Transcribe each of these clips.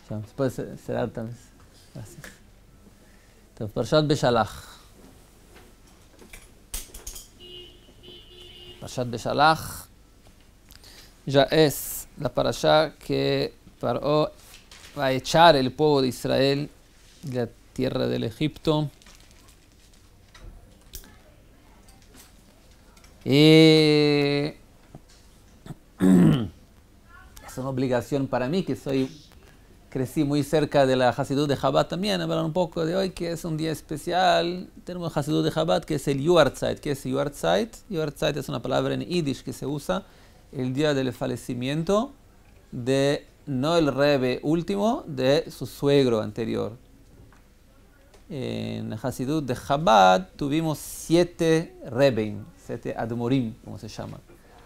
Ya, puede cerrar también. Gracias. Entonces, Parshat Beshalach. Parshat Beshalach ya es la parashá que Paró va a echar el pueblo de Israel de la tierra del Egipto. Es una obligación para mí, que crecí muy cerca de la Hasidut de Chabad también, hablar un poco de hoy, que es un día especial. Tenemos Hasidut de Chabad, que es el Yuhartzeit. ¿Qué es Yuhartzeit? Yuhartzeit es una palabra en Yiddish que se usa el día del fallecimiento de, no el Rebbe último, de su suegro anterior. En la Hasidut de Chabad tuvimos 7 Rebbeim, 7 Admorim, como se llama.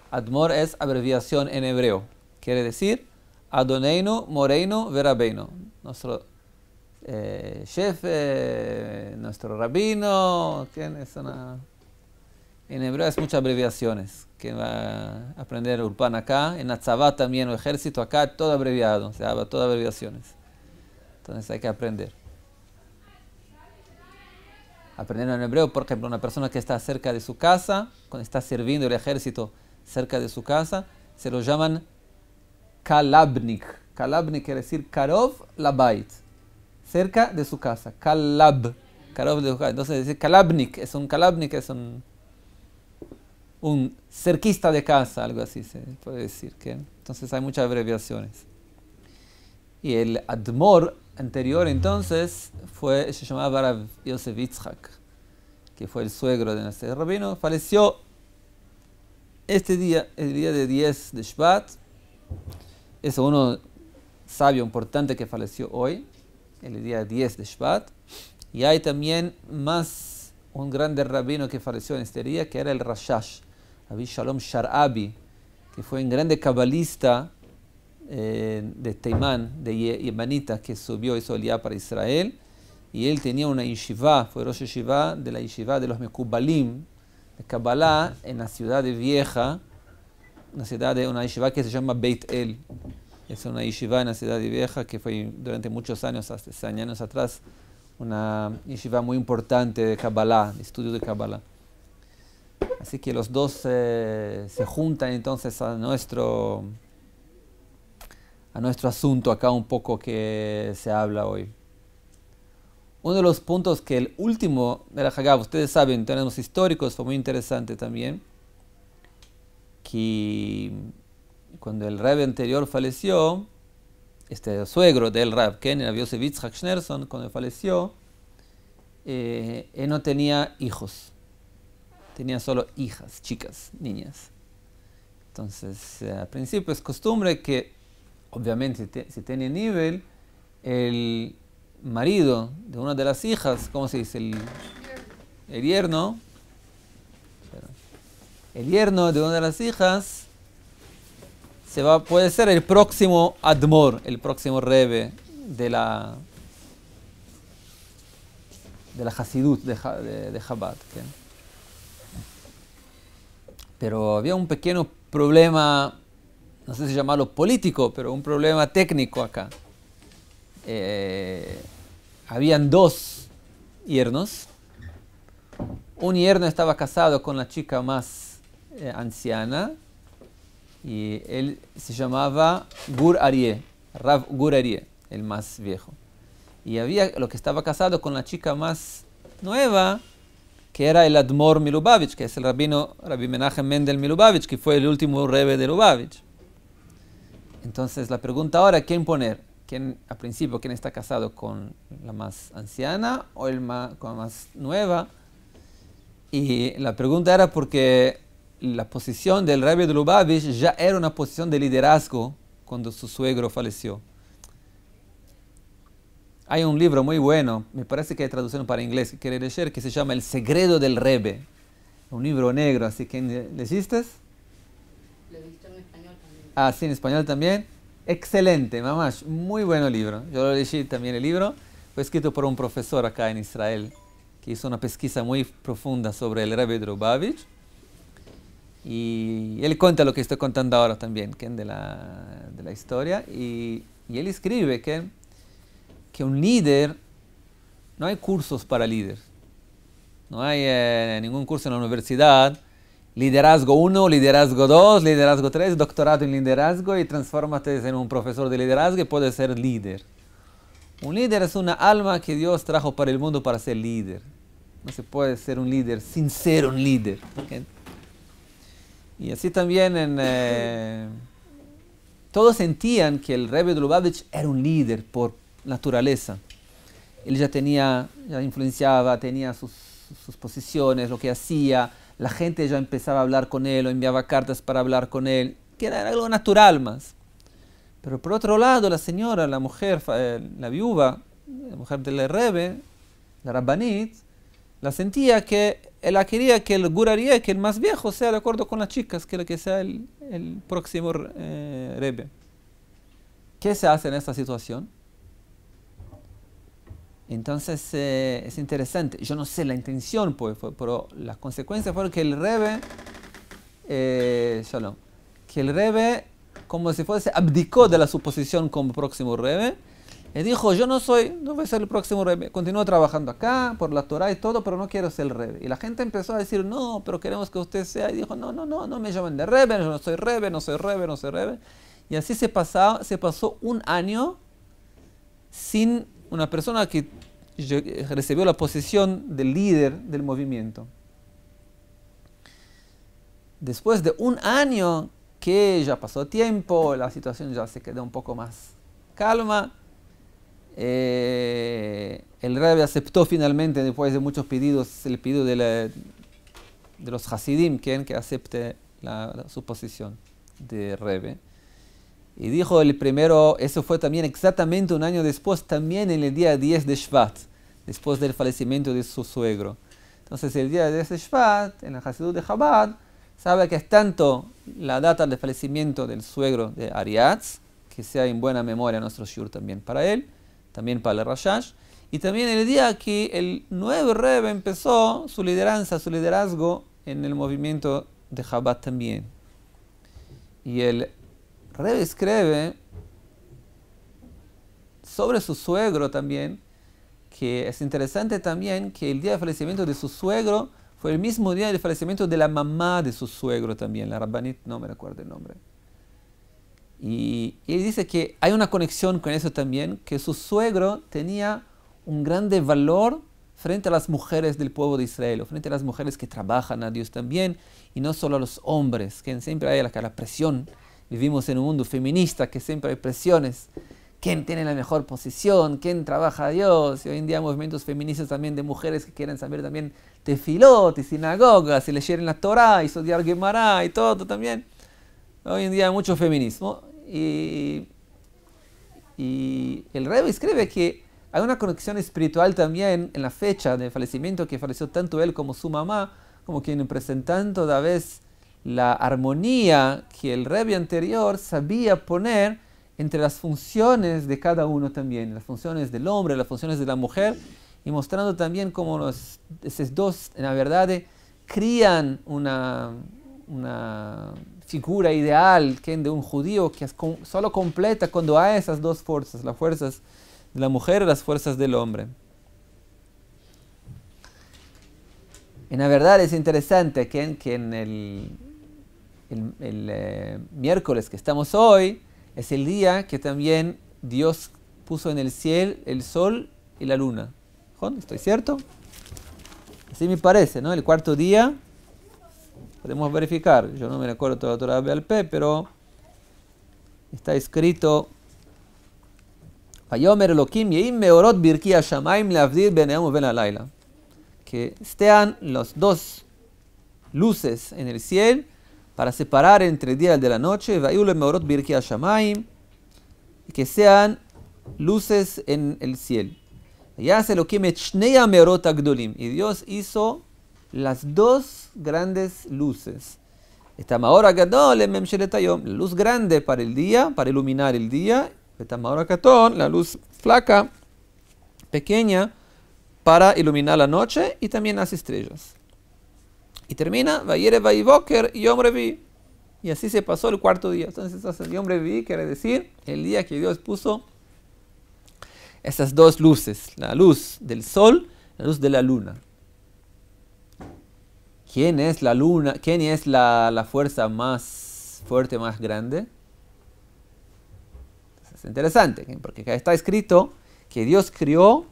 Admor es abreviación en hebreo. Quiere decir Adoneinu, Moreinu, Verabeinu. Nuestro jefe, nuestro rabino. En hebreo es muchas abreviaciones. Que va a aprender Urpan acá. En Atzavá también, o ejército acá, todo abreviado. Se habla todo abreviaciones. Entonces hay que aprender. Aprendiendo en hebreo, por ejemplo, una persona que está cerca de su casa, cuando está sirviendo el ejército cerca de su casa, se lo llaman Kalabnik. Kalabnik quiere decir Karov Labait, cerca de su casa. Kalab, Karov de su casa. Entonces, decir Kalabnik es un cerquista de casa, algo así se puede decir. ¿Okay? Entonces, hay muchas abreviaciones. Y el Admor anterior, entonces, se llamaba Rav Yosef Yitzhak, que fue el suegro de nuestro rabino. Falleció este día, el día de 10 de Shvat. Es uno sabio importante que falleció hoy, el día 10 de Shvat. Y hay también un grande rabino que falleció en este día, que era el Rashash, Rabbi Shalom Sharabi, que fue un grande cabalista de Teimán, de Yemanita, que subió y solía para Israel. Y él tenía una yeshiva, fue Rosh Yeshiva de la yeshiva de los Mekubalim, de Kabbalah, en la ciudad de Vieja, una yeshiva que se llama Beit El. Es una yeshiva en la ciudad de Vieja que fue durante muchos años, hasta 6 años atrás, una yeshiva muy importante de Kabbalah, de estudio de Kabbalah. Así que los dos se juntan entonces a nuestro asunto acá un poco que se habla hoy. Uno de los puntos que el último de la Haggadah, ustedes saben, tenemos históricos, fue muy interesante también, que cuando el Rebbe anterior falleció, este suegro del Rab, Ken, el Yosef Yitzhak Schneerson, cuando falleció, él no tenía hijos, tenía solo hijas, chicas, niñas. Entonces, al principio es costumbre que, obviamente, si tiene nivel, el marido de una de las hijas, ¿cómo se dice? El yerno. El yerno de una de las hijas puede ser el próximo Admor, el próximo Rebbe de la Hasidut de Chabad. ¿Okay? Pero había un pequeño problema, no sé si llamarlo político, pero un problema técnico acá. Habían 2 yernos. Un yerno estaba casado con la chica más anciana y él se llamaba Gur Aryeh, Rav Gur Aryeh, el más viejo. Y había lo que estaba casado con la chica más nueva, que era el Admor Milubavitch, que es el Rabbi Menachem Mendel Milubavitch, que fue el último Rebbe de Lubavitch. Entonces la pregunta ahora, ¿quién poner? Al principio, ¿quién está casado con la más anciana o con la más nueva? Y la pregunta era porque la posición del Rebbe de Lubavitch ya era una posición de liderazgo cuando su suegro falleció. Hay un libro muy bueno, me parece que hay traducción para inglés, que quiere leer, que se llama El secreto del Rebbe. Un libro negro, así que ¿leíste? Lo he visto en español también. Ah, sí, en español también. Excelente, mamás, muy buen libro. Yo lo leí también el libro. Fue escrito por un profesor acá en Israel que hizo una pesquisa muy profunda sobre el Rebbe de Lubavitch. Y él cuenta lo que estoy contando ahora también, de la historia. Y él escribe que que un líder, no hay cursos para líder. No hay ningún curso en la universidad. Liderazgo 1, liderazgo 2, liderazgo 3, doctorado en liderazgo y transfórmate en un profesor de liderazgo y puedes ser líder. Un líder es una alma que Dios trajo para el mundo para ser líder. No se puede ser un líder sin ser un líder. ¿Okay? Y así también todos sentían que el Rebbe de Lubavitch era un líder por naturaleza. Él ya influenciaba, tenía sus posiciones, lo que hacía. La gente ya empezaba a hablar con él o enviaba cartas para hablar con él, que era algo natural más. Pero por otro lado, la señora, la mujer, la viuva, la mujer del Rebbe, la Rabbanit, la sentía que ella quería que el Guraría, que el más viejo, sea de acuerdo con las chicas, que sea el próximo Rebbe. ¿Qué se hace en esta situación? Entonces es interesante. Yo no sé la intención, pues, pero las consecuencias fueron que el Rebbe, que el Rebbe, como si fuese, abdicó de la suposición como próximo Rebbe, y dijo, no voy a ser el próximo Rebbe. Continúo trabajando acá, por la Torah y todo, pero no quiero ser el Rebbe. Y la gente empezó a decir, no, pero queremos que usted sea. Y dijo, no me llamen de Rebbe, yo no soy Rebbe, no soy Rebbe, no soy Rebbe. Y así se pasó un año sin una persona que recibió la posición de líder del movimiento. Después de un año que ya pasó tiempo, la situación ya se quedó un poco más calma, el Rebbe aceptó finalmente, después de muchos pedidos, el pedido de los Hasidim, que acepte su posición de Rebbe. Y dijo el primero, eso fue también exactamente un año después, también en el día 10 de Shvat, después del fallecimiento de su suegro. Entonces el día 10 de Shvat, en la Hasidut de Chabad, sabe que es tanto la data del fallecimiento del suegro de Ariatz, que sea en buena memoria nuestro shiur también para él, también para el Rashash, y también el día que el nuevo Rebbe empezó su liderazgo en el movimiento de Chabad también. Y el Rebbe escribe sobre su suegro también, que es interesante también que el día del fallecimiento de su suegro fue el mismo día del fallecimiento de la mamá de su suegro también, la Rabbanit, no me recuerdo el nombre. Y él dice que hay una conexión con eso también, que su suegro tenía un grande valor frente a las mujeres del pueblo de Israel, o frente a las mujeres que trabajan a Dios también, y no solo a los hombres, que siempre hay la presión. Vivimos en un mundo feminista, que siempre hay presiones. ¿Quién tiene la mejor posición? ¿Quién trabaja a Dios? Y hoy en día hay movimientos feministas también de mujeres que quieren saber también tefilot y sinagogas, y leer la Torah, y estudiar Gemara, y todo también. Hoy en día hay mucho feminismo. Y el Rebbe escribe que hay una conexión espiritual también en la fecha del fallecimiento, que falleció tanto él como su mamá, como quien presentando a vez la armonía que el Rebbe anterior sabía poner entre las funciones de cada uno también, las funciones del hombre, las funciones de la mujer, y mostrando también cómo esos dos, en la verdad, crían una figura ideal de un judío que solo completa cuando hay esas dos fuerzas, las fuerzas de la mujer y las fuerzas del hombre. En la verdad es interesante que en el miércoles que estamos hoy, es el día que también Dios puso en el cielo el sol y la luna. ¿Estoy cierto? Así me parece, ¿no? El cuarto día, podemos verificar, yo no me recuerdo toda la Torah al P, pero está escrito Vayomer Elohim yeim meorot birki hashamayim leavdil ben hayom uben halayla, que estén los dos luces en el cielo para separar entre el día y el de la noche, y que sean luces en el cielo. Y Dios hizo las dos grandes luces. La luz grande para el día, para iluminar el día, la luz flaca, pequeña, para iluminar la noche y también las estrellas. Y termina, Vayere Vayivoker Yom Revi. Y así se pasó el cuarto día. Entonces, Yom Revi quiere decir el día que Dios puso esas dos luces, la luz del sol, la luz de la luna. ¿Quién es la luna? ¿Quién es la fuerza más fuerte, más grande? Es interesante, porque acá está escrito que Dios creó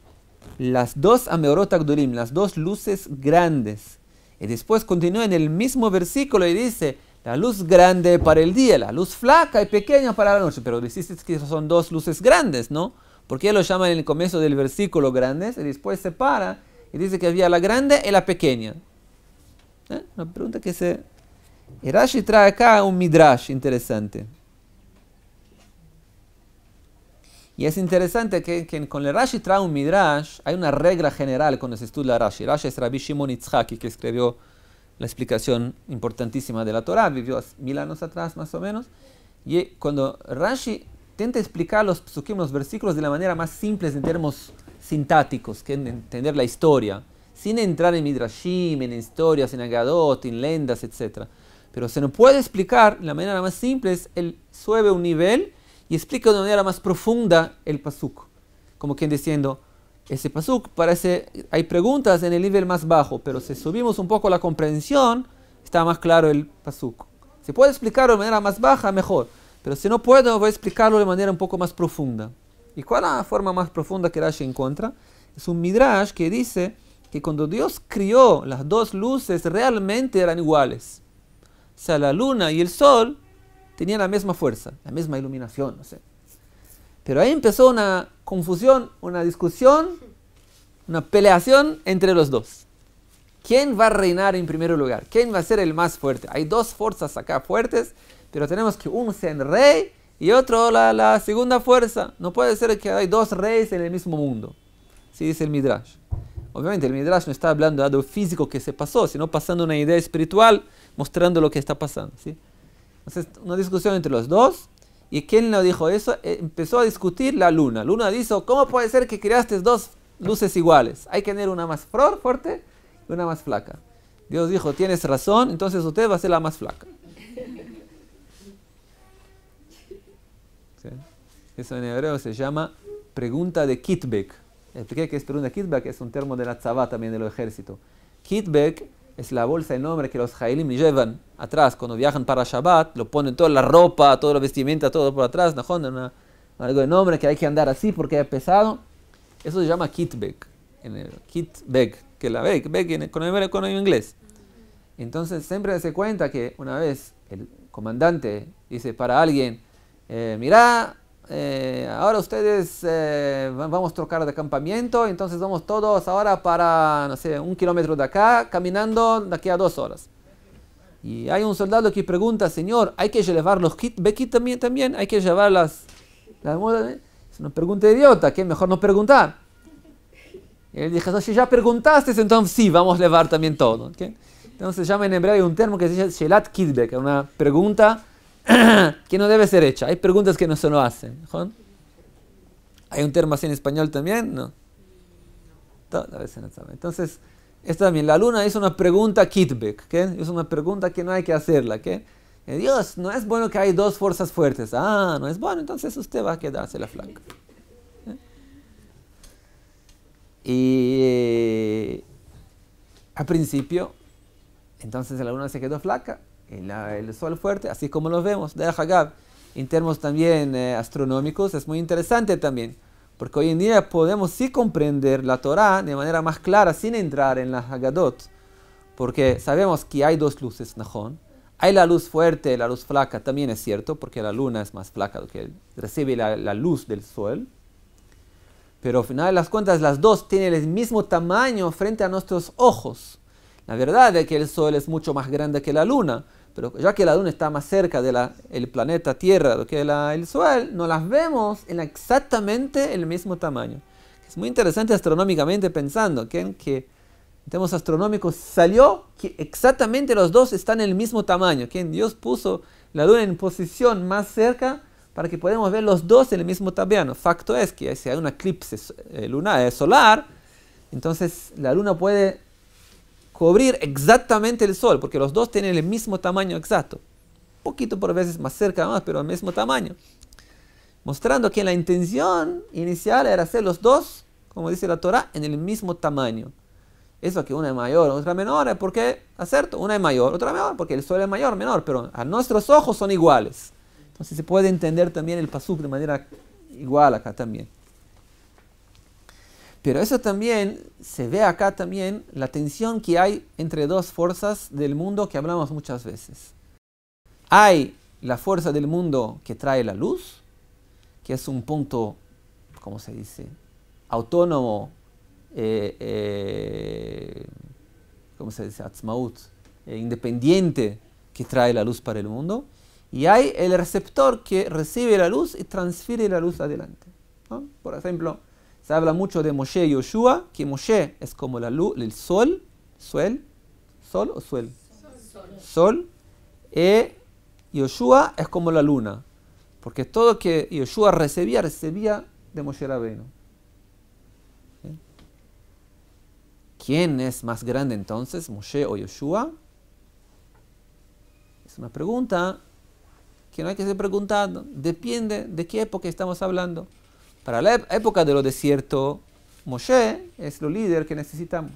las dos Ameorot Agdolim, las dos luces grandes. Y después continúa en el mismo versículo y dice, la luz grande para el día, la luz flaca y pequeña para la noche. Pero dijiste que son dos luces grandes, ¿no? ¿Por qué lo llaman en el comienzo del versículo grandes? Y después se para y dice que había la grande y la pequeña. Una pregunta que se... Y Rashi trae acá un midrash interesante. Y es interesante que con el Rashi trae un midrash, hay una regla general cuando se estudia Rashi. Rashi es Rabbi Shimon Yitzhaki, que escribió la explicación importantísima de la Torah, vivió hace 1000 años atrás más o menos. Y cuando Rashi intenta explicar los psukim, los versículos de la manera más simple en términos sintáticos, que entender la historia, sin entrar en midrashim, en historias, en agadot, en lendas, etc. Pero se nos puede explicar, la manera más simple es, él sube un nivel y explica de una manera más profunda el pasuk. Como quien diciendo, ese pasuk parece, hay preguntas en el nivel más bajo, pero si subimos un poco la comprensión, está más claro el pasuk. Si puede explicarlo de manera más baja, mejor. Pero si no puedo, voy a explicarlo de manera un poco más profunda. ¿Y cuál es la forma más profunda que Rashi encuentra? Es un midrash que dice que cuando Dios crió las dos luces realmente eran iguales. O sea, la luna y el sol tenían la misma fuerza, la misma iluminación, no sé. Pero ahí empezó una confusión, una discusión, una peleación entre los dos. ¿Quién va a reinar en primer lugar? ¿Quién va a ser el más fuerte? Hay dos fuerzas acá fuertes, pero tenemos que uno sea el rey y otro la segunda fuerza. No puede ser que hay dos reyes en el mismo mundo. Así dice el Midrash. Obviamente el Midrash no está hablando de algo físico que se pasó, sino pasando una idea espiritual, mostrando lo que está pasando, ¿sí? Entonces, una discusión entre los dos. ¿Y quién lo dijo eso? Empezó a discutir la luna. Luna dijo, ¿cómo puede ser que creaste dos luces iguales? Hay que tener una más fuerte y una más flaca. Dios dijo, tienes razón, entonces usted va a ser la más flaca. ¿Sí? Eso en hebreo se llama pregunta de Kitbek. Expliqué que es pregunta de Kitbek, es un termo de la tzavá también del ejército. Kitbek es la bolsa de nombre que los Jailim llevan atrás cuando viajan para Shabbat, lo ponen toda la ropa, toda la vestimenta, todo por atrás, algo de nombre que hay que andar así porque es pesado. Eso se llama kitbag, que la bag con el inglés. Entonces siempre se cuenta que una vez el comandante dice para alguien, mira, ahora ustedes vamos a trocar de campamento, entonces vamos todos ahora para, no sé, 1 kilómetro de acá, caminando de aquí a 2 horas. Y hay un soldado que pregunta, señor, ¿hay que llevar los kit también? ¿Hay que llevar las Es una pregunta idiota, que mejor no preguntar. Y él dijo, si ya preguntaste, entonces sí, vamos a llevar también todo. ¿Okay? Entonces se llama en hebreo, hay un termo que se llama shelat kitbek, una pregunta que no debe ser hecha. Hay preguntas que no se lo hacen. ¿No? ¿Hay un termo así en español también? No. A veces no sabe. Entonces, esto también, la luna es una pregunta kitbek, ¿okay? Es una pregunta que no hay que hacerla. ¿Okay? Dios, no es bueno que hay dos fuerzas fuertes. Ah, no es bueno, entonces usted va a quedarse la flaca. Y al principio, entonces la luna se quedó flaca, el sol fuerte, así como lo vemos. De Hagab, en términos también astronómicos, es muy interesante también, porque hoy en día podemos sí comprender la Torah de manera más clara sin entrar en la Haggadot, porque sabemos que hay dos luces, Najón. Hay la luz fuerte, la luz flaca, también es cierto, porque la luna es más flaca, que recibe la luz del sol. Pero al final de las cuentas, las dos tienen el mismo tamaño frente a nuestros ojos. La verdad es que el sol es mucho más grande que la luna, pero ya que la luna está más cerca del planeta Tierra que el sol, no las vemos en exactamente el mismo tamaño. Es muy interesante astronómicamente pensando que en términos astronómicos salió que exactamente los dos están en el mismo tamaño, que Dios puso la luna en posición más cerca para que podamos ver los dos en el mismo tamaño. Facto es que si hay un eclipse solar, entonces la luna puede cubrir exactamente el sol, porque los dos tienen el mismo tamaño exacto. Un poquito por veces más cerca, pero el mismo tamaño. mostrando que la intención inicial era hacer los dos, como dice la Torah, en el mismo tamaño. Eso que una es mayor, otra menor, es porque, ¿cierto? Una es mayor, otra menor, porque el sol es mayor, menor, pero a nuestros ojos son iguales. Entonces se puede entender también el pasuk de manera igual acá también. Pero eso también, se ve acá también la tensión que hay entre dos fuerzas del mundo que hablamos muchas veces. Hay la fuerza del mundo que trae la luz, que es un punto, ¿cómo se dice? Autónomo, ¿cómo se dice? Atzmaut, independiente, que trae la luz para el mundo. Y hay el receptor que recibe la luz y transfiere la luz adelante, ¿no? Por ejemplo, se habla mucho de Moshe y Yoshua, que Moshe es como la luz, el sol, ¿sol o suel? Sol. Y Yoshua es como la luna, porque todo que Yoshua recibía de Moshe Rabbeinu. ¿Sí? ¿Quién es más grande entonces, Moshe o Yoshua? Es una pregunta que no hay que ser preguntando. Depende de qué época estamos hablando. Para la época de lo desierto, Moshe es el líder que necesitamos.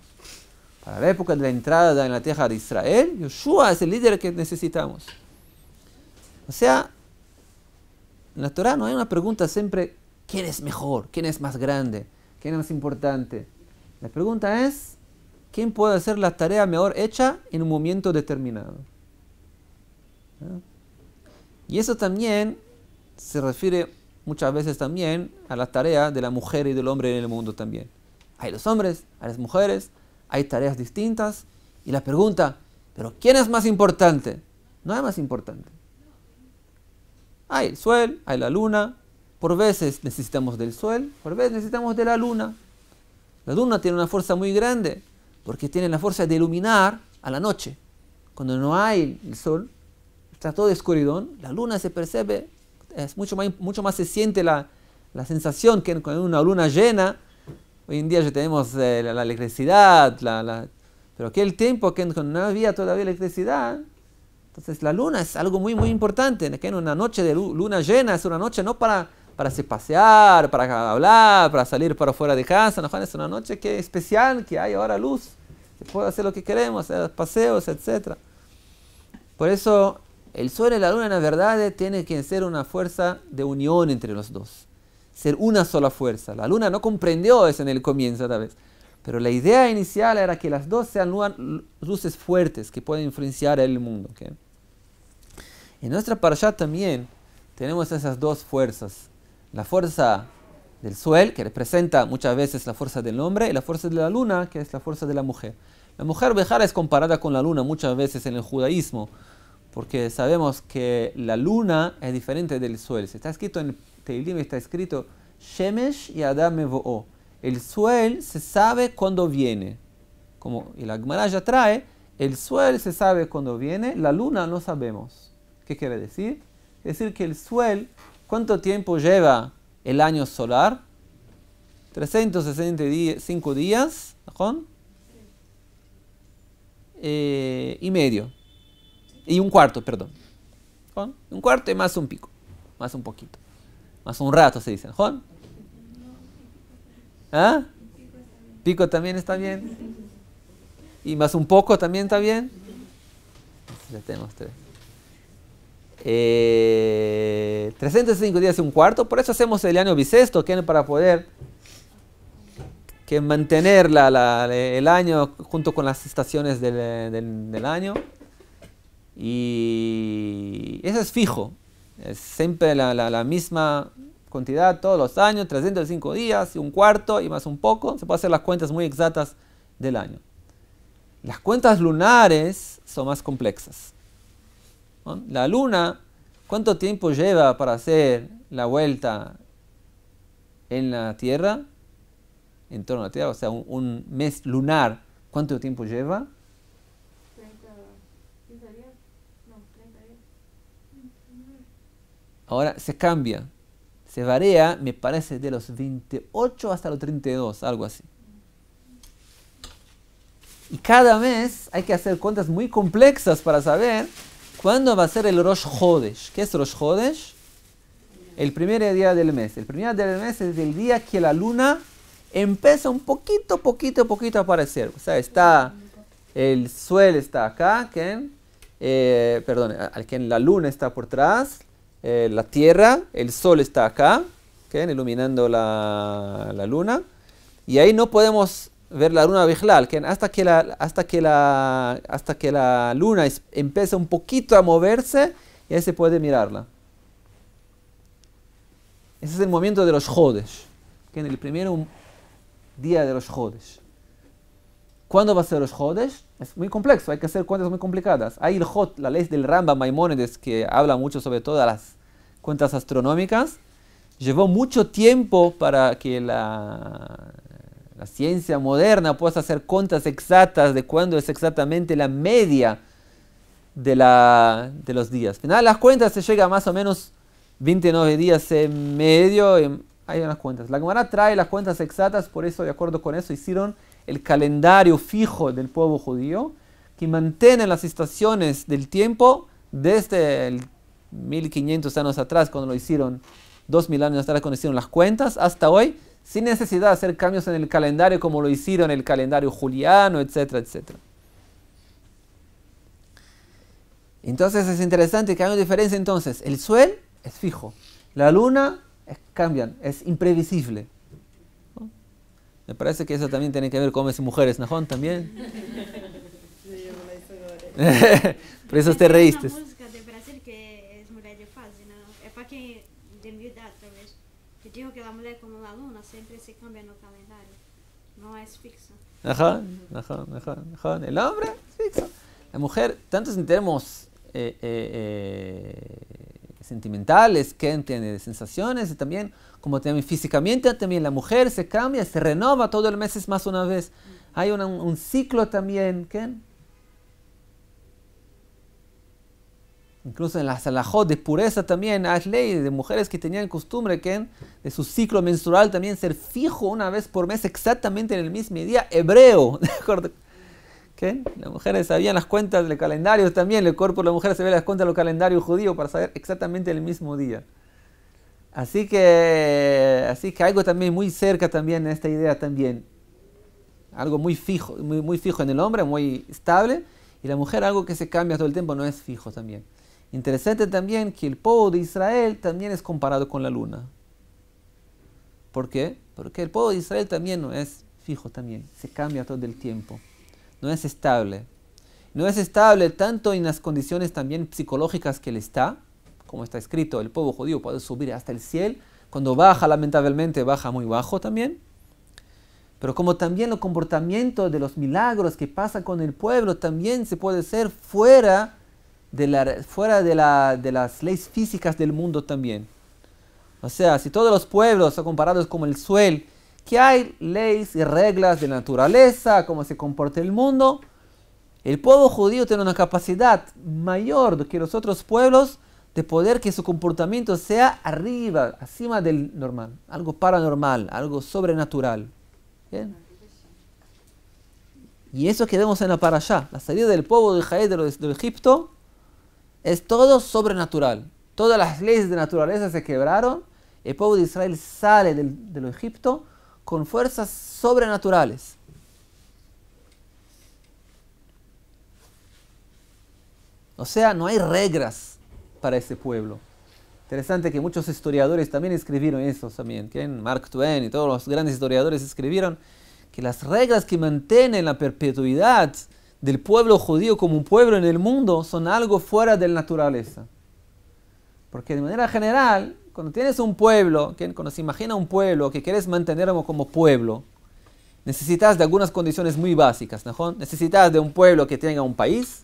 Para la época de la entrada en la tierra de Israel, Yoshua es el líder que necesitamos. O sea, en la Torah no hay una pregunta siempre, ¿quién es mejor? ¿Quién es más grande? ¿Quién es más importante? La pregunta es, ¿quién puede hacer la tarea mejor hecha en un momento determinado? ¿Ah? Y eso también se refiere muchas veces también a la tarea de la mujer y del hombre en el mundo también. Hay los hombres, hay las mujeres, hay tareas distintas. Y la pregunta, ¿pero quién es más importante? No hay más importante. Hay el sol, hay la luna. Por veces necesitamos del sol, por veces necesitamos de la luna. La luna tiene una fuerza muy grande porque tiene la fuerza de iluminar a la noche. Cuando no hay el sol, está todo escuridón, la luna se percibe, es mucho más se siente la sensación que con una luna llena. Hoy en día ya tenemos la electricidad, pero aquel tiempo que no había todavía electricidad, entonces la luna es algo muy importante. Que en una noche de luna llena es una noche no para pasear, para hablar, para salir para fuera de casa, no, es una noche que es especial, que hay ahora luz, se puede hacer lo que queremos, hacer paseos, etc. Por eso el sol y la luna en la verdad tienen que ser una fuerza de unión entre los dos, ser una sola fuerza. La luna no comprendió eso en el comienzo tal vez, pero la idea inicial era que las dos sean luces fuertes que pueden influenciar el mundo. ¿Okay? En nuestra parashá también tenemos esas dos fuerzas, la fuerza del sol, que representa muchas veces la fuerza del hombre, y la fuerza de la luna, que es la fuerza de la mujer. La mujer Behar es comparada con la luna muchas veces en el judaísmo, porque sabemos que la luna es diferente del sol. Se está escrito en Teilim, está escrito Shemesh y Adam Mevo'o. El sol se sabe cuándo viene. Y la Gemara ya trae, el sol se sabe cuándo viene, la luna no sabemos. ¿Qué quiere decir? Es decir que el sol, ¿cuánto tiempo lleva el año solar? 365 días, ¿no? Y medio. Y un cuarto, perdón. ¿Juan? Un cuarto y más un pico. Más un poquito. Más un rato se dice. ¿Juan? ¿Ah? Pico también está bien. Y más un poco también está bien. Ya tenemos 305 días y un cuarto. Por eso hacemos el año bisiesto, que es para poder mantener el año junto con las estaciones del año. Y eso es fijo, es siempre la misma cantidad todos los años, 305 días y un cuarto y más un poco. Se puede hacer las cuentas muy exactas del año. Las cuentas lunares son más complexas, ¿no? La luna, ¿cuánto tiempo lleva para hacer la vuelta en la Tierra? En torno a la Tierra, o sea, un mes lunar, ¿cuánto tiempo lleva? Ahora se cambia, se varía, me parece, de los 28 hasta los 32, algo así. Y cada mes hay que hacer cuentas muy complexas para saber cuándo va a ser el Rosh Hodesh. ¿Qué es Rosh Hodesh? El primer día del mes. El primer día del mes es el día que la luna empieza un poquito a aparecer. O sea, está, el sol está acá, la luna está por atrás, la tierra, el sol está acá, iluminando la luna. Y ahí no podemos ver la luna Bijlal, hasta que la luna empieza un poquito a moverse, y ahí se puede mirarla. Ese es el momento de los Jodesh, en el primer día de los Jodesh. ¿Cuándo va a ser los Jodesh? Es muy complejo, hay que hacer cuentas muy complicadas. Hay el Jot, la ley del Rambam Maimónides, que habla mucho sobre todas las cuentas astronómicas. Llevó mucho tiempo para que la ciencia moderna pueda hacer cuentas exactas de cuándo es exactamente la media de los días. Al final las cuentas se llega a más o menos 29 días en medio. Hay unas cuentas. La Gemara trae las cuentas exactas, por eso, de acuerdo con eso, hicieron el calendario fijo del pueblo judío, que mantiene las estaciones del tiempo desde el 1500 años atrás, cuando lo hicieron, 2000 años atrás, cuando hicieron las cuentas, hasta hoy, sin necesidad de hacer cambios en el calendario como lo hicieron en el calendario juliano, etcétera, etcétera. Entonces es interesante que hay una diferencia entonces. El sol es fijo, la luna cambian, es imprevisible. ¿No? Me parece que eso también tiene que ver con hombres y mujeres, ¿no? También. Por eso te reíste. Una música de Brasil que es mulher de fase, ¿no? Es para quien de mi edad, tal vez. Que digo que la mujer como la luna siempre se cambia en el calendario, no es fixa. Ajá. El hombre es fixo. La mujer, tanto en términos sentimentales, que tiene sensaciones, y también, como también físicamente, también la mujer se cambia, se renova todo el mes más una vez. Hay un ciclo también, incluso en las halajot de pureza también hay ley de mujeres que tenían costumbre de su ciclo menstrual también ser fijo una vez por mes exactamente en el mismo día hebreo. ¿De acuerdo? Las mujeres sabían las cuentas del calendario también, el cuerpo de la mujer se ve las cuentas del calendario judío para saber exactamente el mismo día. Así que algo también muy cerca también en esta idea también. Algo muy fijo, muy fijo en el hombre, muy estable, y la mujer algo que se cambia todo el tiempo, no es fijo también. Interesante también que el pueblo de Israel también es comparado con la luna. ¿Por qué? Porque el pueblo de Israel también no es fijo también, se cambia todo el tiempo. No es estable. No es estable tanto en las condiciones también psicológicas que él está, como está escrito, el pueblo judío puede subir hasta el cielo, cuando baja lamentablemente baja muy bajo también, pero como también el comportamiento de los milagros que pasa con el pueblo también se puede ser fuera de las leyes físicas del mundo también. O sea, si todos los pueblos son comparados como el suelo, que hay leyes y reglas de la naturaleza, cómo se comporta el mundo, el pueblo judío tiene una capacidad mayor que los otros pueblos de poder que su comportamiento sea arriba, acima del normal, algo paranormal, algo sobrenatural. ¿Bien? Y eso que vemos en la parashá, la salida del pueblo de Israel de Egipto, es todo sobrenatural. Todas las leyes de naturaleza se quebraron, el pueblo de Israel sale del Egipto con fuerzas sobrenaturales. O sea, no hay reglas para ese pueblo. Interesante que muchos historiadores también escribieron eso también. Mark Twain y todos los grandes historiadores escribieron que las reglas que mantienen la perpetuidad del pueblo judío como un pueblo en el mundo son algo fuera de la naturaleza. Porque de manera general, cuando tienes un pueblo, cuando se imagina un pueblo que quieres mantenerlo como pueblo, necesitas de algunas condiciones muy básicas, ¿no? Necesitas de un pueblo que tenga un país,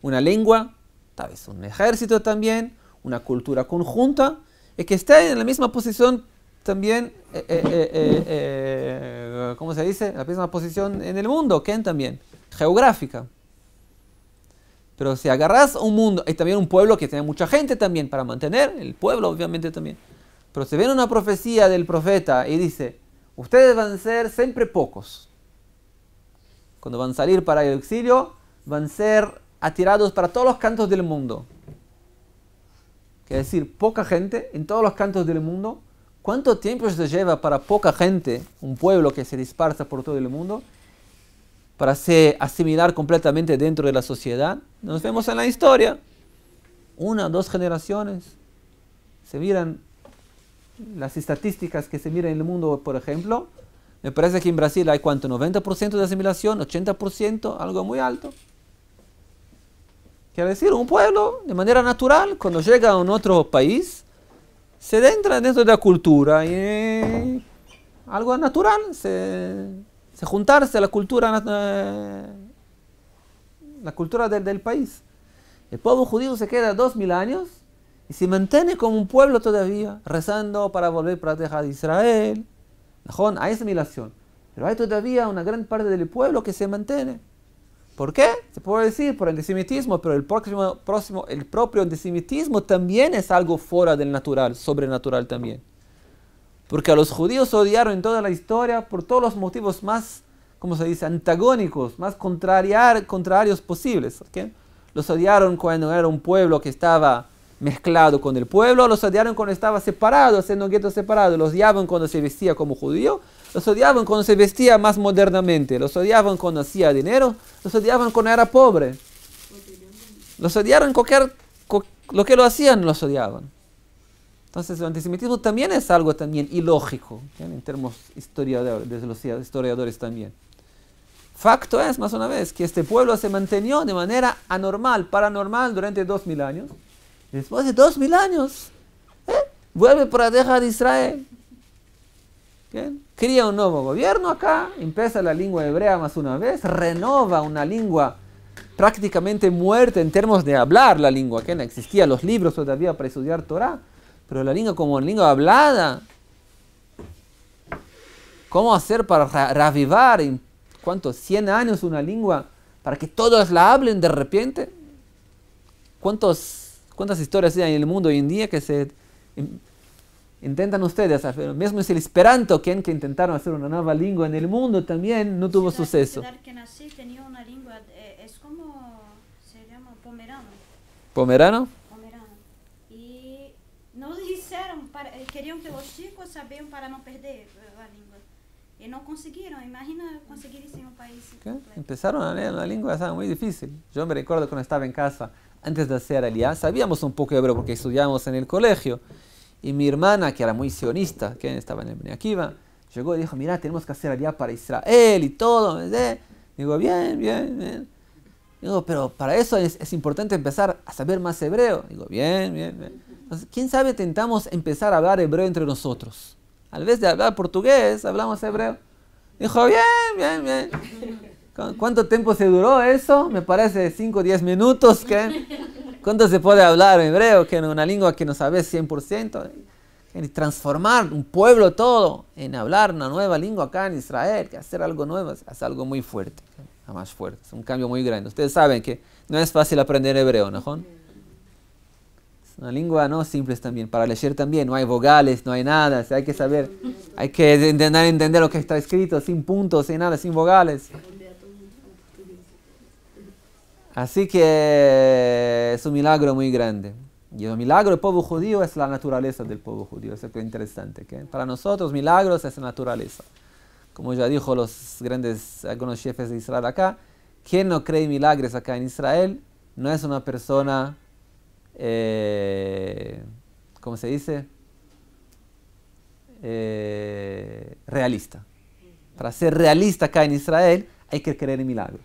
una lengua, tal vez un ejército también, una cultura conjunta, y que esté en la misma posición también, ¿cómo se dice? La misma posición en el mundo, también, geográfica. Pero si agarras un mundo, y también un pueblo que tiene mucha gente también para mantener, el pueblo obviamente también. Pero si viene una profecía del profeta y dice, ustedes van a ser siempre pocos. Cuando van a salir para el exilio, van a ser atirados para todos los cantos del mundo. que es decir, poca gente en todos los cantos del mundo. ¿Cuánto tiempo se lleva para poca gente, un pueblo que se dispersa por todo el mundo, para se asimilar completamente dentro de la sociedad? Nos vemos en la historia. 1 o 2 generaciones. Se miran las estadísticas que se miran en el mundo, por ejemplo. Me parece que en Brasil hay ¿cuánto? 90% de asimilación, 80%, algo muy alto. Quiere decir, un pueblo, de manera natural, cuando llega a un otro país, se entra dentro de la cultura y algo natural, se juntarse a la cultura del país. El pueblo judío se queda 2000 años y se mantiene como un pueblo todavía, rezando para volver para la tierra de Israel. Hay asimilación, pero hay todavía una gran parte del pueblo que se mantiene. ¿Por qué? Se puede decir por el antisemitismo, pero el propio antisemitismo también es algo fuera del natural, sobrenatural también. Porque a los judíos odiaron en toda la historia por todos los motivos más, ¿cómo se dice?, antagónicos, más contrarios posibles. ¿Okay? Los odiaron cuando era un pueblo que estaba mezclado con el pueblo, los odiaron cuando estaba separado, haciendo guetos separados, los odiaban cuando se vestía como judío, los odiaban cuando se vestía más modernamente, los odiaban cuando hacía dinero, los odiaban cuando era pobre. Los odiaron lo que lo hacían, los odiaban. Entonces el antisemitismo también es algo también ilógico, ¿sí? En términos de los historiadores también. Facto es, más una vez, que este pueblo se mantenió de manera anormal, paranormal durante 2000 años. Y después de 2000 años, vuelve por la tierra de Israel. ¿Bien? Cría un nuevo gobierno acá, empieza la lengua hebrea más una vez, renova una lengua prácticamente muerta en términos de hablar la lengua, que no existían los libros todavía para estudiar Torah, pero la lengua como lengua hablada. ¿Cómo hacer para reavivar en ¿cuántos? 100 años una lengua para que todos la hablen de repente? ¿Cuántas historias hay en el mundo hoy en día que se intentan ustedes hacer? Mismo es el Esperanto, que intentaron hacer una nueva lengua en el mundo, también no tuvo suceso. La ciudad que nací tenía una lengua, es como, se llama pomerano. ¿Pomerano? Pomerano. Y no dijeron, querían que los chicos sabían para no perder la lengua. Y no consiguieron, imagina conseguir eso en un país. Empezaron a leer la lengua, era muy difícil. Yo me recuerdo cuando estaba en casa, antes de hacer Aliyá, sabíamos un poco hebreo porque estudiábamos en el colegio. Y mi hermana, que era muy sionista, que estaba en el Bnei Akiva, llegó y dijo, mira, tenemos que hacer Aliyá para Israel y todo. Digo, bien. Digo, pero para eso es importante empezar a saber más hebreo. Digo, bien. Entonces, ¿quién sabe intentamos empezar a hablar hebreo entre nosotros? Al vez de hablar portugués, hablamos hebreo. Dijo, bien. ¿Cuánto tiempo se duró eso? Me parece 5 o 10 minutos. ¿Cuánto se puede hablar hebreo? Que en una lengua que no sabes 100%. Y transformar un pueblo todo en hablar una nueva lengua acá en Israel, que hacer algo nuevo es algo muy fuerte. Más fuerte. Es un cambio muy grande. Ustedes saben que no es fácil aprender hebreo, ¿no? Es una lengua no simple también. Para leer también no hay vocales, no hay nada. O sea, hay que saber, hay que entender lo que está escrito sin puntos, sin nada, sin vocales. Así que es un milagro muy grande. Y el milagro del pueblo judío es la naturaleza del pueblo judío. Eso es lo interesante. ¿Okay? Para nosotros, milagros es la naturaleza. Como ya dijo algunos jefes de Israel acá, quien no cree en milagros acá en Israel no es una persona, ¿cómo se dice? Realista. Para ser realista acá en Israel hay que creer en milagros.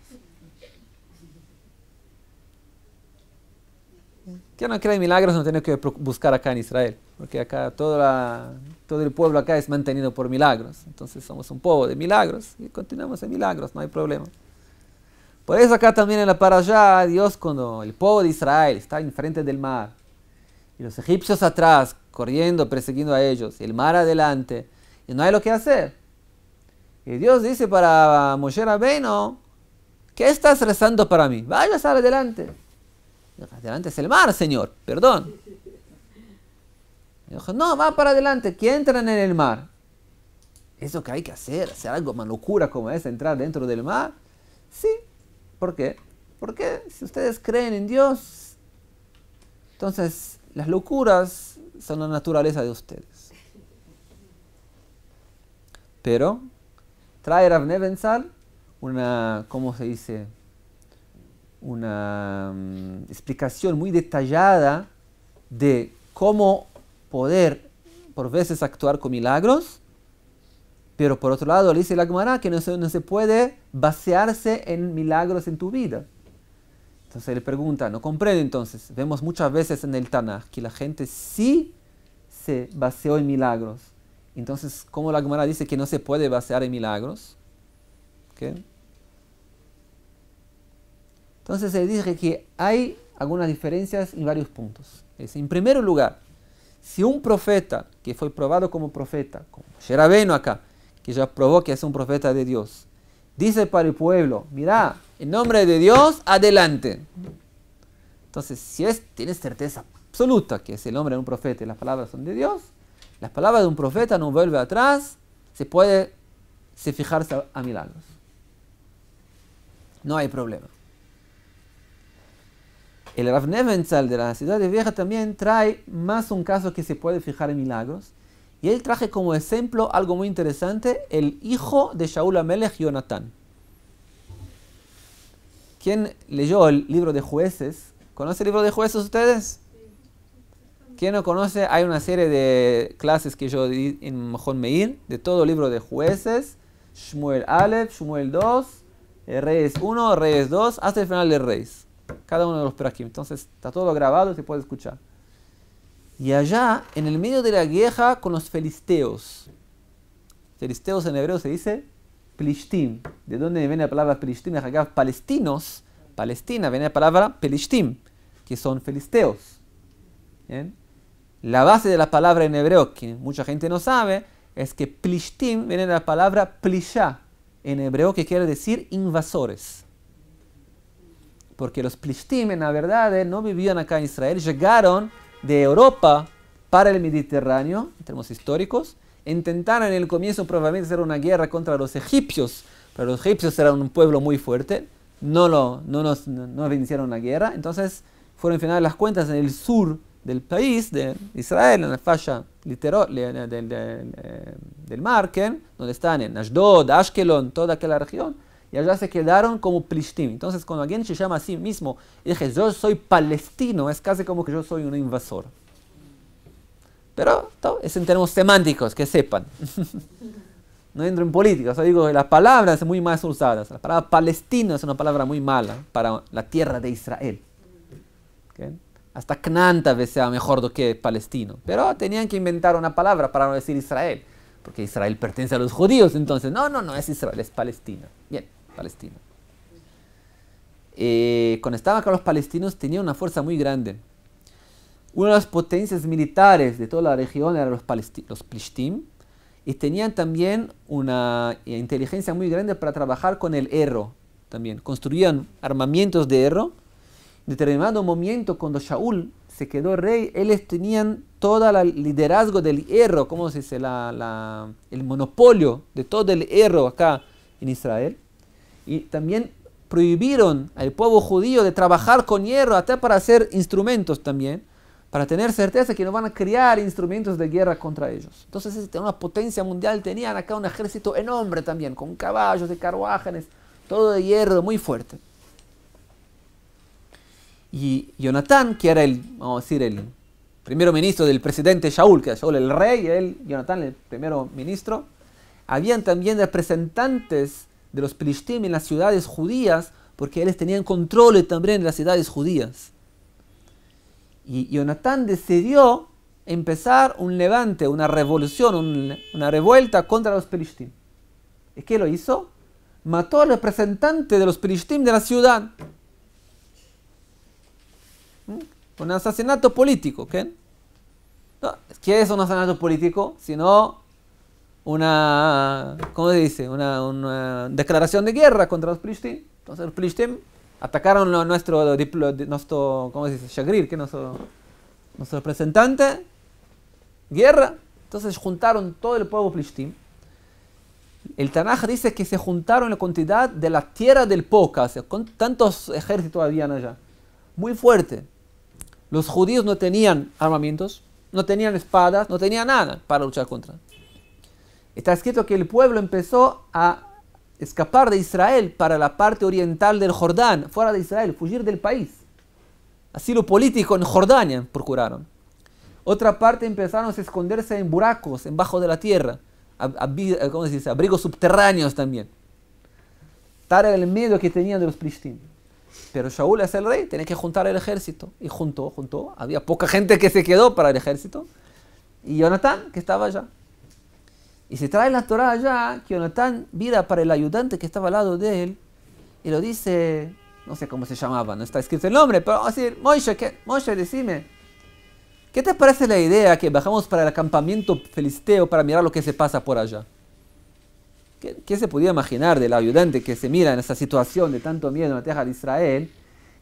Quien no cree en milagros no tiene que buscar acá en Israel, porque acá todo el pueblo acá es mantenido por milagros. Entonces somos un pueblo de milagros y continuamos en milagros, no hay problema. Por eso acá también en la parashá, Dios, cuando el pueblo de Israel está enfrente del mar y los egipcios atrás, corriendo, persiguiendo a ellos, y el mar adelante, y no hay lo que hacer. Y Dios dice para Moshe Rabbeinu, ¿qué estás rezando para mí? Vayas adelante. Adelante es el mar, Señor, perdón. Dijo, no, va para adelante, que entran en el mar. ¿Eso que hay que hacer algo más locura como es entrar dentro del mar? Sí. ¿Por qué? Porque si ustedes creen en Dios, entonces las locuras son la naturaleza de ustedes. Pero trae Rav Nebenzahl una, ¿cómo se dice? Una explicación muy detallada de cómo poder por veces actuar con milagros, pero por otro lado le dice la Gemara que no se puede basearse en milagros en tu vida. Entonces le pregunta, no comprende entonces, vemos muchas veces en el Tanaj que la gente sí se baseó en milagros. Entonces, ¿cómo la Gemara dice que no se puede basear en milagros? ¿Okay? Entonces se dice que hay algunas diferencias en varios puntos. En primer lugar, si un profeta que fue probado como profeta, como Moshe Rabbeinu acá, que ya probó que es un profeta de Dios, dice para el pueblo, mira, en nombre de Dios, adelante. Entonces, si tienes certeza absoluta que es el nombre de un profeta y las palabras son de Dios, las palabras de un profeta no vuelve atrás, se puede fijarse a milagros. No hay problema. El Rav Nebenzahl de la Ciudad Vieja también trae más un caso que se puede fijar en milagros. Y él traje como ejemplo algo muy interesante, el hijo de Shaul HaMelech, Jonatán. ¿Quién leyó el libro de Jueces? ¿Conoce el libro de Jueces ustedes? ¿Quién no conoce? Hay una serie de clases que yo di en Mejón Meir, de todo el libro de Jueces, Shmuel Aleph, Shmuel 2, Reyes 1, Reyes 2, hasta el final de Reyes. Cada uno de los perakim. Entonces está todo grabado y se puede escuchar. Y allá, en el medio de la guerra con los filisteos. Filisteos en hebreo se dice Plishtim. ¿De dónde viene la palabra Plishtim? Acá palestinos. Palestina viene la palabra Pelishtim, que son filisteos. ¿Bien? La base de la palabra en hebreo, que mucha gente no sabe, es que Plishtim viene de la palabra Plishá, en hebreo, que quiere decir invasores. Porque los Plishtim, en la verdad, no vivían acá en Israel, llegaron de Europa para el Mediterráneo, en términos históricos, intentaron en el comienzo probablemente hacer una guerra contra los egipcios, pero los egipcios eran un pueblo muy fuerte, no vencieron la guerra, entonces fueron al final de las cuentas en el sur del país, de Israel, en la falla del mar, donde están en Ashdod, Ashkelon, toda aquella región, y allá se quedaron como Plishtim. Entonces, cuando alguien se llama a sí mismo y dice, yo soy palestino, es casi como que yo soy un invasor. Pero es en términos semánticos, que sepan. No entro en política, solo digo que las palabras son muy mal usadas. La palabra palestino es una palabra muy mala para la tierra de Israel. ¿Okay? Hasta Canaán tal vez sea mejor do que palestino. Pero tenían que inventar una palabra para no decir Israel. Porque Israel pertenece a los judíos, entonces no es Israel, es Palestina. Bien, Palestina. Cuando estaban acá los palestinos tenían una fuerza muy grande. Una de las potencias militares de toda la región eran los Plishtim, y tenían también una inteligencia muy grande para trabajar con el hierro. También construían armamentos de hierro. En determinado momento, cuando Shaul se quedó rey, ellos tenían todo el liderazgo del hierro, ¿cómo se dice? El monopolio de todo el hierro acá en Israel. Y también prohibieron al pueblo judío de trabajar con hierro, hasta para hacer instrumentos también, para tener certeza que no van a crear instrumentos de guerra contra ellos. Entonces, una potencia mundial, tenían acá un ejército enorme también, con caballos, de carruajes, todo de hierro, muy fuerte. Y Jonatán, que era el primer ministro del presidente Shaul, que era Shaul el rey, y Jonatán el primer ministro, habían también representantes de los Plishtim en las ciudades judías, porque ellos tenían control también de las ciudades judías. Y Jonatán decidió empezar un levante, una revolución, una revuelta contra los Plishtim. ¿Y qué lo hizo? Mató al representante de los Plishtim de la ciudad. Un asesinato político, ¿qué? No, ¿qué es un asesinato político? Sino ¿cómo se dice? Una declaración de guerra contra los Plishtim. Entonces los Plishtim atacaron a nuestro ¿cómo se dice? Shagrir, que es nuestro representante. Guerra. Entonces juntaron todo el pueblo Plishtim. El Tanaj dice que se juntaron la cantidad de la tierra del Poca, o sea, con tantos ejércitos habían allá. Muy fuerte. Los judíos no tenían armamentos, no tenían espadas, no tenían nada para luchar contra. Está escrito que el pueblo empezó a escapar de Israel para la parte oriental del Jordán, fuera de Israel, fugir del país. Asilo político en Jordania procuraron. Otra parte empezaron a esconderse en buracos, bajo de la tierra, ¿cómo se dice? Abrigos subterráneos también. Tal era el miedo que tenían de los Plishtim. Pero Shaul es el rey, tenía que juntar el ejército. Y juntó. Había poca gente que se quedó para el ejército. Y Jonatán, que estaba allá. Y se trae la Torá allá, que Jonatán mira para el ayudante que estaba al lado de él, y lo dice, no sé cómo se llamaba, no está escrito el nombre, pero vamos a decir, Moshe, decime, ¿qué te parece la idea que bajamos para el acampamento filisteo para mirar lo que se pasa por allá? ¿Qué se podía imaginar del ayudante que se mira en esa situación de tanto miedo en la tierra de Israel?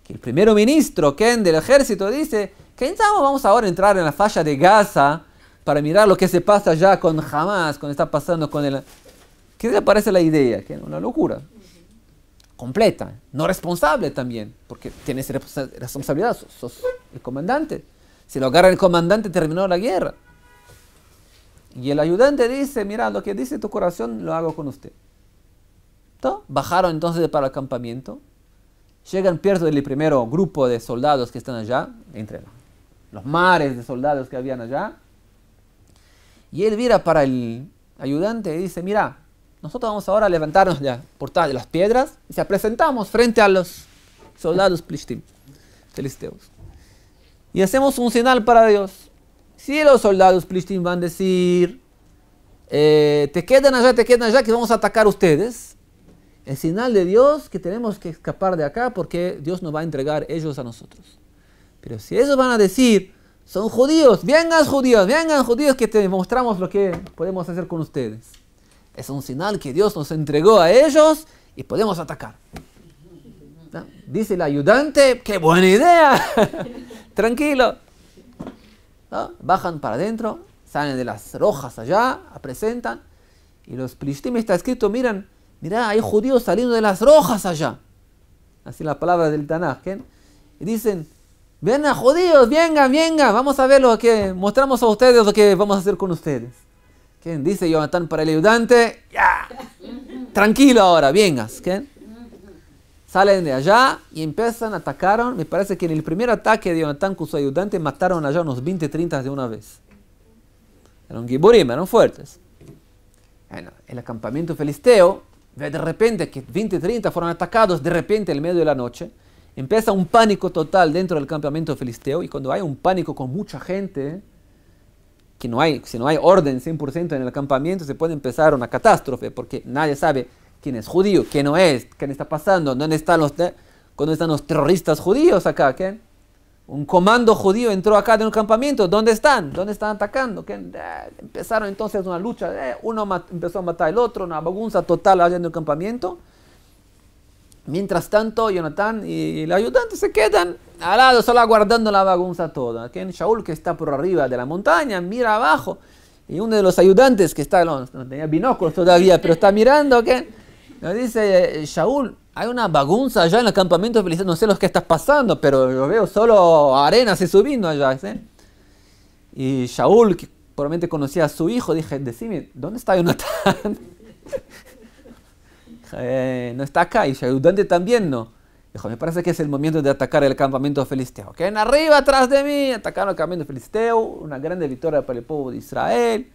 Que el primer ministro, Ken, del ejército, dice, ¿qué vamos ahora a entrar en la falla de Gaza para mirar lo que se pasa allá con Hamas, con está pasando con el... ¿Qué te parece la idea? Que una locura. Completa. No responsable también, porque tienes responsabilidad, sos el comandante. Si lo agarra el comandante, terminó la guerra. Y el ayudante dice, mira, lo que dice tu corazón lo hago con usted. ¿No? Bajaron entonces para el campamento. Llegan, pierden el primer grupo de soldados que están allá, entre los mares de soldados que habían allá. Y él mira para el ayudante y dice, mira, nosotros vamos ahora a levantarnos ya por de las piedras y se presentamos frente a los soldados filisteos. Y hacemos un señal para Dios. Si los soldados Plishtim van a decir, te quedan allá, que vamos a atacar a ustedes, el señal de Dios que tenemos que escapar de acá porque Dios nos va a entregar ellos a nosotros. Pero si ellos van a decir, son judíos, vengan judíos, que te mostramos lo que podemos hacer con ustedes. Es un señal que Dios nos entregó a ellos y podemos atacar. ¿No? Dice el ayudante, ¡qué buena idea! Tranquilo. ¿No? Bajan para adentro, salen de las rojas allá, presentan, y los Plishtim está escrito, mira, hay judíos saliendo de las rojas allá. Así la palabra del Tanaj, ¿eh? Y dicen, ven a judíos, vengan, vamos a ver lo que mostramos a ustedes, lo que vamos a hacer con ustedes. ¿Quién? Dice Jonatán para el ayudante, ya, tranquilo ahora, vengas. ¿Quién? Salen de allá y empiezan, atacaron. Me parece que en el primer ataque de Jonatán con su ayudante mataron allá unos 20-30 de una vez. Eran giburim, eran fuertes. Bueno, el acampamento filisteo, ve de repente que 20-30 fueron atacados de repente en medio de la noche. Empieza un pánico total dentro del campamento filisteo, y cuando hay un pánico con mucha gente, que si no hay orden 100% en el campamento, se puede empezar una catástrofe, porque nadie sabe quién es judío, quién no es, qué está pasando, dónde están los terroristas judíos acá. ¿Qué? Un comando judío entró acá en un campamento, ¿dónde están? ¿Dónde están atacando? Empezaron entonces una lucha, uno empezó a matar al otro, una bagunza total allá en el campamento. Mientras tanto, Jonatán y el ayudante se quedan al lado, solo aguardando la bagunza toda. Shaul, que está por arriba de la montaña, mira abajo, y uno de los ayudantes que está, no tenía binóculos todavía, pero está mirando, nos dice, Shaul, hay una bagunza allá en el campamento filisteo, no sé lo que está pasando, pero yo veo solo arena se subiendo allá. ¿Sí? Y Shaul, que probablemente conocía a su hijo, dije, decime, ¿dónde está Jonatán? No está acá, y su ayudante también no. Dijo, me parece que es el momento de atacar el campamento filisteo. Arriba, atrás de mí, atacaron el campamento filisteo, una grande victoria para el pueblo de Israel,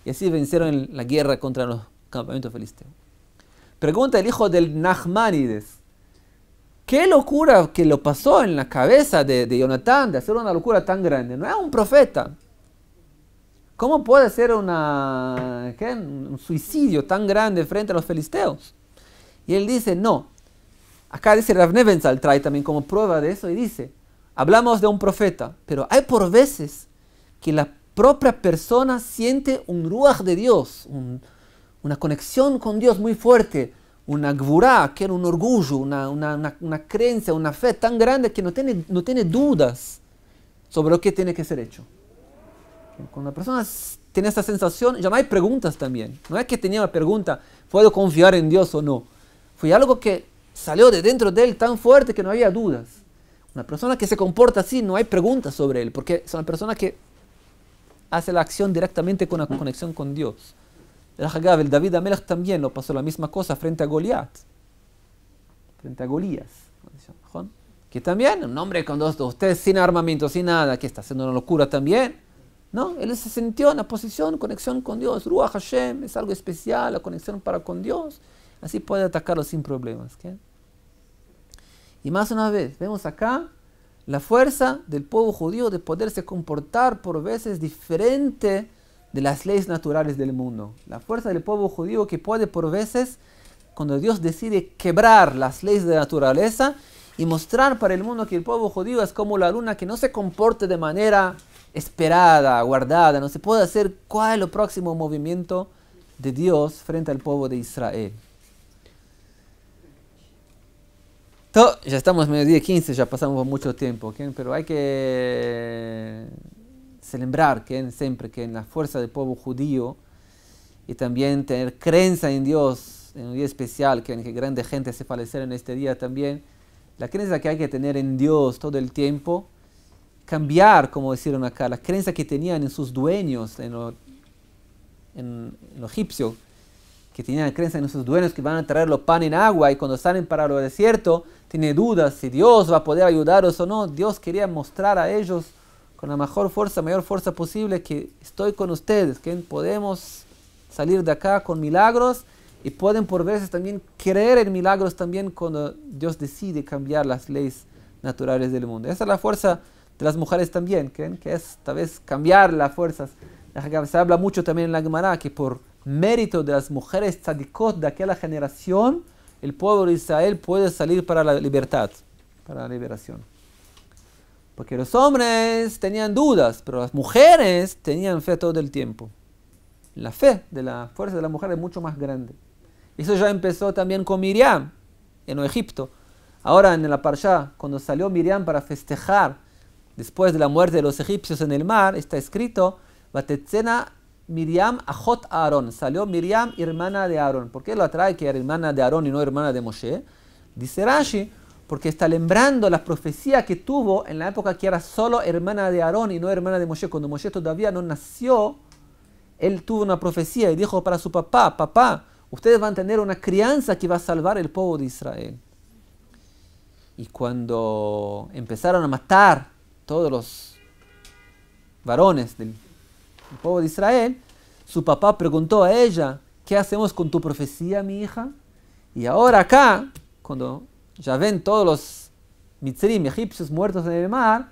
y así vencieron en la guerra contra los campamentos filisteos. Pregunta el hijo del Nachmanides, ¿qué locura que lo pasó en la cabeza de Jonatán de hacer una locura tan grande? No es un profeta. ¿Cómo puede ser un suicidio tan grande frente a los filisteos? Y él dice, no. Acá dice Rav Nebenzahl, trae también como prueba de eso, y dice, hablamos de un profeta, pero hay por veces que la propia persona siente un ruach de Dios, una conexión con Dios muy fuerte, una gvurá, que era un orgullo, una creencia, una fe tan grande que no tiene dudas sobre lo que tiene que ser hecho. Cuando la persona tiene esa sensación, ya no hay preguntas también. No es que tenía una pregunta, ¿puedo confiar en Dios o no? Fue algo que salió de dentro de él tan fuerte que no había dudas. Una persona que se comporta así, no hay preguntas sobre él, porque es una persona que hace la acción directamente con la conexión con Dios. El David Amelech también lo pasó la misma cosa frente a Goliat, frente a Golías, que también un hombre con usted sin armamento, sin nada, que está haciendo una locura también, ¿no? Él se sintió en la posición, conexión con Dios, Ruach Hashem, es algo especial, la conexión para con Dios, así puede atacarlo sin problemas. ¿Okay? Y más una vez, vemos acá la fuerza del pueblo judío de poderse comportar por veces diferente de las leyes naturales del mundo. La fuerza del pueblo judío que puede por veces, cuando Dios decide quebrar las leyes de la naturaleza y mostrar para el mundo que el pueblo judío es como la luna que no se comporte de manera esperada, guardada, no se puede hacer cuál es el próximo movimiento de Dios frente al pueblo de Israel. Ya estamos mediodía 15, ya pasamos mucho tiempo, ¿okay? Pero hay que celebrar siempre que en la fuerza del pueblo judío y también tener creencia en Dios en un día especial, que grande gente se falecer en este día también, la creencia que hay que tener en Dios todo el tiempo, cambiar, como decían acá, la creencia que tenían en sus dueños, en lo egipcio, que tenían creencia en sus dueños que van a traer los pan en agua y cuando salen para el desierto, tiene dudas si Dios va a poder ayudarlos o no. Dios quería mostrar a ellos con la mayor fuerza posible que estoy con ustedes, que podemos salir de acá con milagros y pueden por veces también creer en milagros también cuando Dios decide cambiar las leyes naturales del mundo. Esa es la fuerza de las mujeres también, que es tal vez cambiar las fuerzas. Se habla mucho también en la Gemara que por mérito de las mujeres tzadikot de aquella generación, el pueblo de Israel puede salir para la libertad, para la liberación. Porque los hombres tenían dudas, pero las mujeres tenían fe todo el tiempo. La fe de la fuerza de la mujer es mucho más grande. Eso ya empezó también con Miriam en Egipto. Ahora en la Parshá, cuando salió Miriam para festejar después de la muerte de los egipcios en el mar, está escrito, Vatetzena Miriam Ajot Aarón. Salió Miriam, hermana de Aarón. ¿Por qué lo atrae que era hermana de Aarón y no hermana de Moshe? Dice Rashi, porque está lembrando la profecía que tuvo en la época que era solo hermana de Aarón y no hermana de Moshe. Cuando Moshe todavía no nació, él tuvo una profecía y dijo para su papá, papá, ustedes van a tener una crianza que va a salvar el pueblo de Israel. Y cuando empezaron a matar todos los varones del pueblo de Israel, su papá preguntó a ella, ¿qué hacemos con tu profecía, mi hija? Y ahora acá, cuando ya ven todos los mitzrim, egipcios muertos en el mar,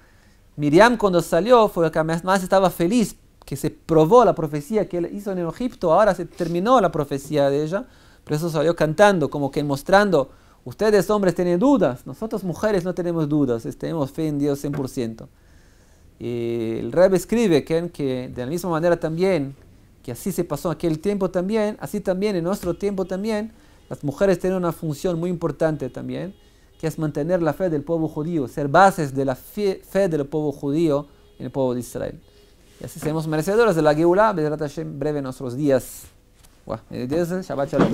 Miriam cuando salió fue la que más estaba feliz, que se probó la profecía que él hizo en Egipto, ahora se terminó la profecía de ella, por eso salió cantando, como que mostrando, ustedes hombres tienen dudas, nosotros mujeres no tenemos dudas, tenemos fe en Dios 100%. Y el Rebbe escribe que de la misma manera también, que así se pasó en aquel tiempo también, así también en nuestro tiempo también, las mujeres tienen una función muy importante también, que es mantener la fe del pueblo judío, ser bases de la fe del pueblo judío en el pueblo de Israel. Y así seremos merecedores de la Geulá, Bezrat Hashem, breve en nuestros días. Shabbat Shalom.